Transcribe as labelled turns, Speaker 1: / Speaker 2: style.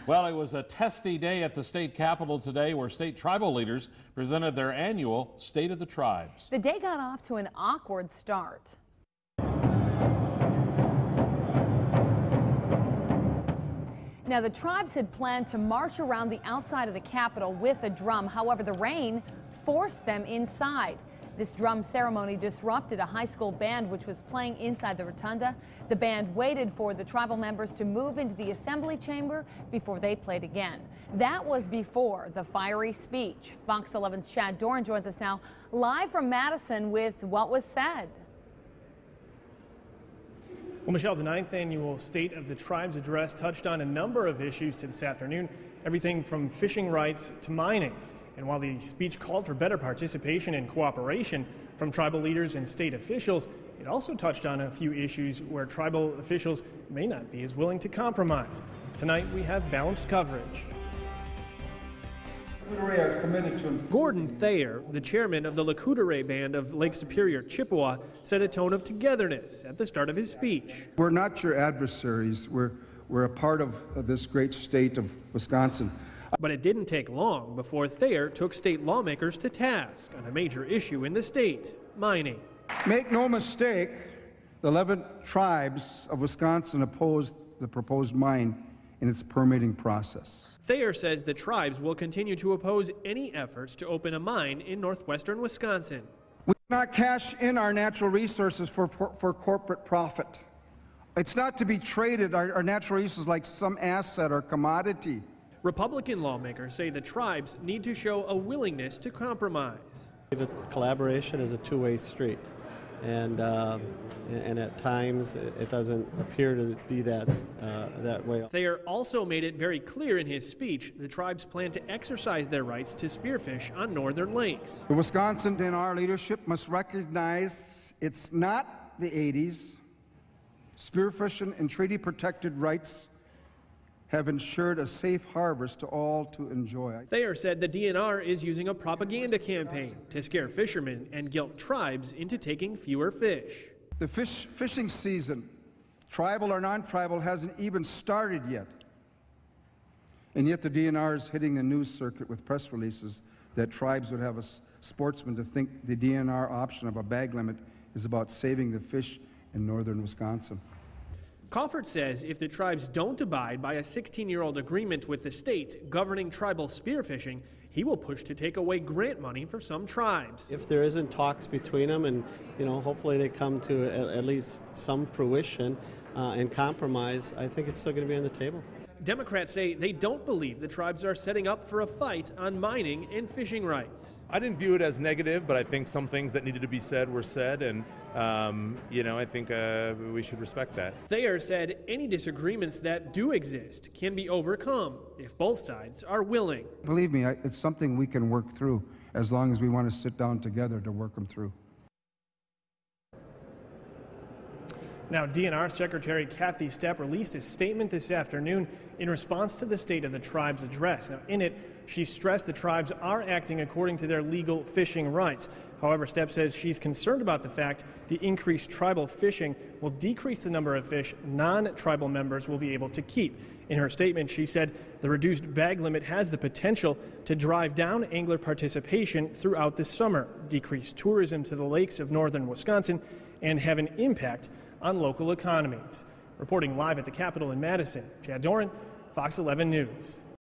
Speaker 1: Well, it was a testy day at the state capitol today where state tribal leaders presented their annual State of the Tribes.
Speaker 2: The day got off to an awkward start. Now, the tribes had planned to march around the outside of the Capitol with a drum. However, the rain forced them inside. This drum ceremony disrupted a high school band which was playing inside the rotunda. The band waited for the tribal members to move into the assembly chamber before they played again. That was before the fiery speech. Fox 11's Chad Doran joins us now live from Madison with what was said.
Speaker 3: Well, Michelle, the 9th annual State of the Tribes address touched on a number of issues to this afternoon, everything from fishing rights to mining. And while the speech called for better participation and cooperation from tribal leaders and state officials, it also touched on a few issues where tribal officials may not be as willing to compromise. Tonight, we have balanced coverage. Gordon Thayer, the chairman of the WLUK-TV band of Lake Superior, Chippewa, set a tone of togetherness at the start of his speech.
Speaker 4: We're not your adversaries. We're a part of this great state of Wisconsin.
Speaker 3: But it didn't take long before Thayer took state lawmakers to task on a major issue in the state, mining.
Speaker 4: Make no mistake, the 11 tribes of Wisconsin opposed the proposed mine in its permitting process.
Speaker 3: Thayer says the tribes will continue to oppose any efforts to open a mine in northwestern Wisconsin.
Speaker 4: We do not cash in our natural resources for corporate profit. It's not to be traded, our natural resources, like some asset or commodity.
Speaker 3: Republican lawmakers say the tribes need to show a willingness to compromise.
Speaker 5: Collaboration is a two-way street, and at times it doesn't appear to be that way.
Speaker 3: Thayer also made it very clear in his speech the tribes plan to exercise their rights to spearfish on northern lakes.
Speaker 4: Wisconsin and our leadership must recognize it's not the 80s. Spearfishing and treaty-protected rights have ensured a safe harvest to all to enjoy.
Speaker 3: Thayer said the DNR is using a propaganda campaign to scare fishermen and guilt tribes into taking fewer fish.
Speaker 4: The fishing season, tribal or non-tribal, hasn't even started yet. And yet the DNR is hitting the news circuit with press releases that tribes would have a sportsman to think the DNR option of a bag limit is about saving the fish in northern Wisconsin.
Speaker 3: Coffert says if the tribes don't abide by a 16-year-old agreement with the state governing tribal spearfishing, he will push to take away grant money for some tribes.
Speaker 5: If there isn't talks between them and, hopefully they come to at least some fruition and compromise, I think it's still going to be on the table.
Speaker 3: Democrats say they don't believe the tribes are setting up for a fight on mining and fishing rights.
Speaker 6: I didn't view it as negative, but I think some things that needed to be said were said, and I think we should respect that.
Speaker 3: Thayer said any disagreements that do exist can be overcome if both sides are willing.
Speaker 4: Believe me, it's something we can work through as long as we want to sit down together to work them through.
Speaker 3: Now, DNR Secretary Kathy Stepp released a statement this afternoon in response to the State of the Tribes address. Now, in it, she stressed the tribes are acting according to their legal fishing rights. However, Stepp says she's concerned about the fact the increased tribal fishing will decrease the number of fish non-tribal members will be able to keep. In her statement, she said the reduced bag limit has the potential to drive down angler participation throughout the summer, decrease tourism to the lakes of northern Wisconsin, and have an impact on local economies. Reporting live at the Capitol in Madison, Chad Doran, Fox 11 News.